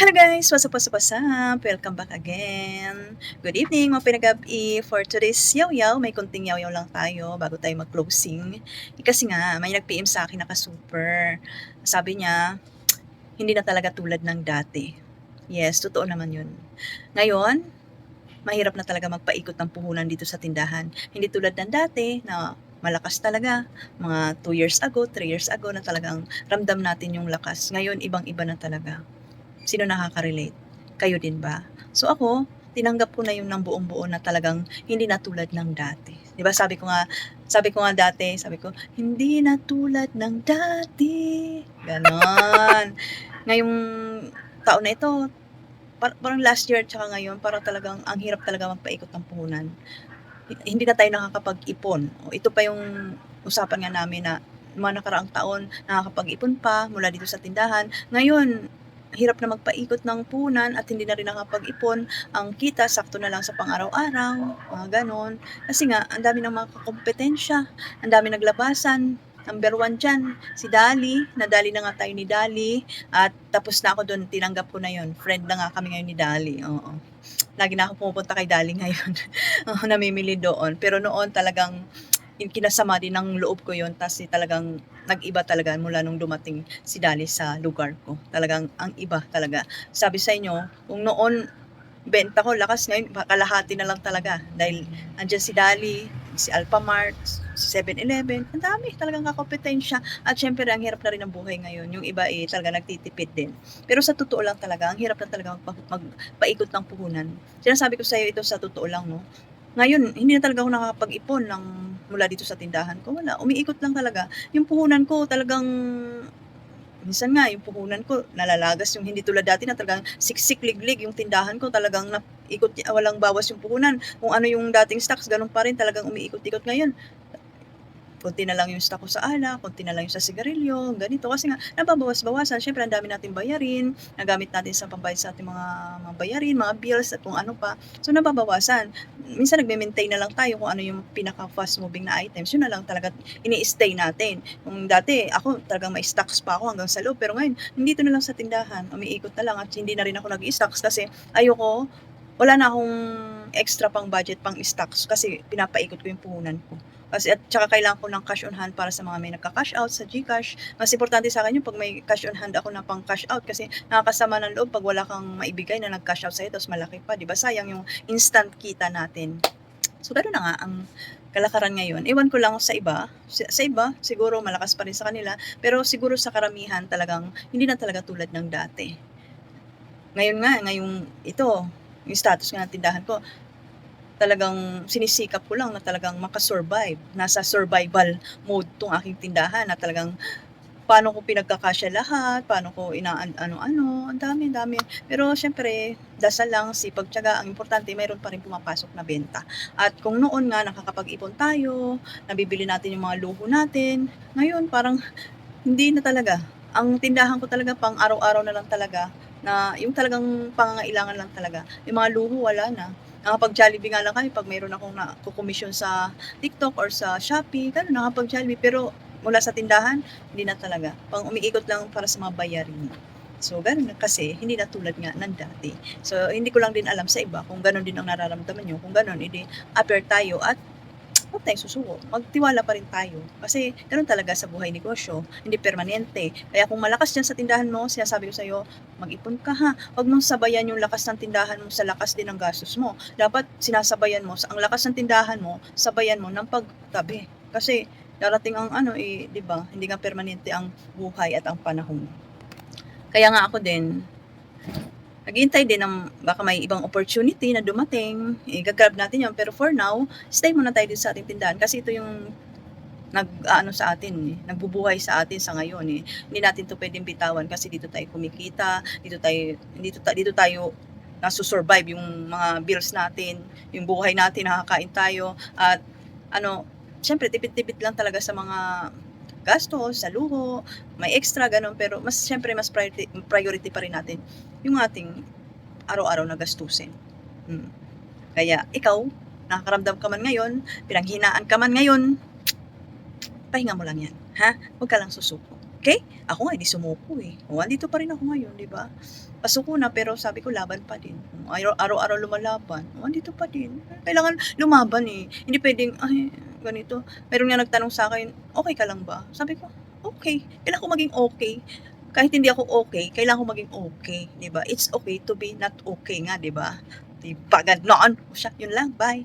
Hello guys! What's up? Welcome back again. Good evening mga pinag-gabi. For today's yaw-yaw, may konting yaw-yaw lang tayo bago tayo mag-closing. Kasi nga, may nag-PM sa akin naka-super. Sabi niya, hindi na talaga tulad ng dati. Yes, totoo naman yun. Ngayon, mahirap na talaga magpaikot ng puhunan dito sa tindahan. Hindi tulad ng dati na malakas talaga. Mga 2 years ago, 3 years ago na talagang ramdam natin yung lakas. Ngayon, ibang-iba na talaga. Sino nakaka-relate? Kayo din ba? So ako, tinanggap ko na yung ng buong-buo na talagang hindi na tulad ng dati. 'Di ba sabi ko nga dati, sabi ko, "Hindi na tulad ng dati." Gano'n. Ngayong taon na ito, parang last year tsaka ngayon, parang talagang ang hirap talaga magpaikot ng puhunan. Hindi na tayo nakakapag-ipon. O ito pa yung usapan nga namin na mga nakaraang taon nakakapag-ipon pa mula dito sa tindahan. Ngayon, hirap na magpaikot ng puhunan at hindi na rin nakakapag-ipon. Ang kita sakto na lang sa pang-araw-araw, mga gano'n. Kasi nga ang dami ng mga kakumpetensya, ang dami naglabasan. Number 1 diyan, si Dali. Nadali na nga tayo ni Dali at tapos na ako do'n, tinanggap ko na 'yon. Friend na nga kami ngayon ni Dali, oo. Lagi na akong pumupunta kay Dali ngayon. Oo, namimili doon. Pero noon talagang kinasama din ng loob ko 'yon kasi talagang nag-iba talaga mula nung dumating si Dali sa lugar ko. Talagang ang iba talaga. Sabi sa inyo, kung noon benta ko lakas, ngayon kalahati na lang talaga dahil andiyan si Dali, si Alphamart, si 7-Eleven, ang dami talagang kakompetensya at syempre ang hirap na rin ng buhay ngayon. Yung iba talaga nagtitipid din. Pero sa totoo lang talaga, ang hirap na talaga magpaikot ng puhunan. Sinasabi ko sa iyo ito sa totoo lang 'no. Ngayon, hindi na talaga ako nakakapag-ipon mula dito sa tindahan ko, wala. Umiikot lang talaga. Yung puhunan ko talagang minsan nga yung puhunan ko nalalagas, yung hindi tulad dati na talagang siksik, liglig yung tindahan ko, talagang walang bawas yung puhunan. Kung ano yung dating stocks, gano'n pa rin, talagang umiikot-ikot. Ngayon, konti na lang yung stock ko sa alak, konti na lang yung sa sigarilyo, ganito. Kasi nga nababawas-bawasan, siyempre ang dami nating bayarin, nagamit natin sa pambayad sa ating mga bayarin, mga bills at kung ano pa. So nababawasan. Minsan nagme-maintain na lang tayo kung ano yung pinaka-fast moving na items, yun na lang talaga ini-stay natin. Kung dati ako talagang may stocks pa ako hanggang sa loob, pero ngayon nandito na lang sa tindahan, umiikot na lang at hindi na rin ako nag-i-stocks kasi ayoko, wala na akong extra pang budget pang stocks kasi pinapaikot ko yung puhunan ko. Kasi at tsaka kailangan ko ng cash on hand para sa mga may nagka-cash out sa GCash. Mas importante sa akin yung 'pag may cash on hand ako na pang cash out kasi nakakasama ng loob 'pag wala kang maibigay na nag-cash out sa'yo tapos malaki pa, 'di ba? Sayang yung instant kita natin. So gano'n na nga ang kalakaran ngayon. Ewan ko lang sa iba, sa iba siguro malakas pa rin sa kanila, pero siguro sa karamihan talagang hindi na talaga tulad ng dati. Ngayon nga, ngayong ito, yung status nga ng tindahan ko, talagang sinisikap ko lang na talagang maka-survive. Nasa survival mode 'tong aking tindahan na talagang paano ko pinagkakasya lahat, paano ko ano-ano, ang dami. Pero siyempre, dasal lang, sipag, tiyaga, ang importante mayroon pa rin pumapasok na benta. At kung noon nga nakakapag-ipon tayo, nabibili natin yung mga luho natin, ngayon parang hindi na talaga. Ang tindahan ko talaga pang araw-araw na lang talaga na yung talagang pangangailangan lang talaga. Yung mga luho wala na. Nakapag-Jollibee nga lang kami 'pag mayroon akong nakokomisyon sa TikTok or sa Shopee, gano'n nakapag-Jollibee. Pero mula sa tindahan, hindi na talaga. Pang umiikot lang para sa mga bayarin. So gano'n na kasi, hindi na tulad nga ng dati. So hindi ko lang din alam sa iba kung gano'n din ang nararamdaman niyo. Kung gano'n, aware tayo at huwag tayong susuko, magtiwala pa rin tayo. Kasi gano'n talaga sa buhay negosyo, hindi permanente. Kaya kung malakas diyan sa tindahan mo, sinasabi ko sa'yo, mag-ipon ka ha. Huwag mong sabayan yung lakas ng tindahan mo sa lakas din ng gastos mo. Dapat sinasabayan mo, ang lakas ng tindahan mo, sabayan mo ng pagtabi. Kasi darating ang 'di ba, hindi nga permanente ang buhay at ang panahon. Kaya nga ako din, naghihintay din ng baka may ibang opportunity na dumating, ga-grab natin 'yon. Pero for now, stay muna tayo dito sa ating tindahan kasi ito yung nag-aano sa atin, nagbubuhay sa atin sa ngayon, eh. Hindi natin 'to puwedeng bitawan kasi dito tayo kumikita, dito tayo nasu-survive yung mga bills natin, yung buhay natin, nakakain tayo at ano, siyempre tipid-tipid lang talaga sa mga gastos, sa luho, may extra gano'n, pero siyempre mas priority pa rin natin yung ating araw-araw na gastusin. Kaya ikaw, nakakaramdam ka man ngayon, pinanghinaan ka man ngayon, pahinga mo lang 'yan, ha? Huwag ka lang susuko. okey, ako nga 'di sumuko, eh. Oh, andito pa rin ako ngayon, 'di ba? Pasuko na pero sabi ko laban pa din. Araw-araw lumalaban, oh, andito pa din. Kailangan lumaban, eh. Hindi puwedeng, "Ay, ganito." Meron nga nagtanong sa'kin, "Okey ka lang ba?" Sabi ko, "Okey." Kailangan ko maging okey. Kahit hindi ako okey, kailangan ko maging okey, 'di ba? It's okay to be not okay nga, 'di ba? 'Di ba gano'n? O siya, 'yun lang, bye.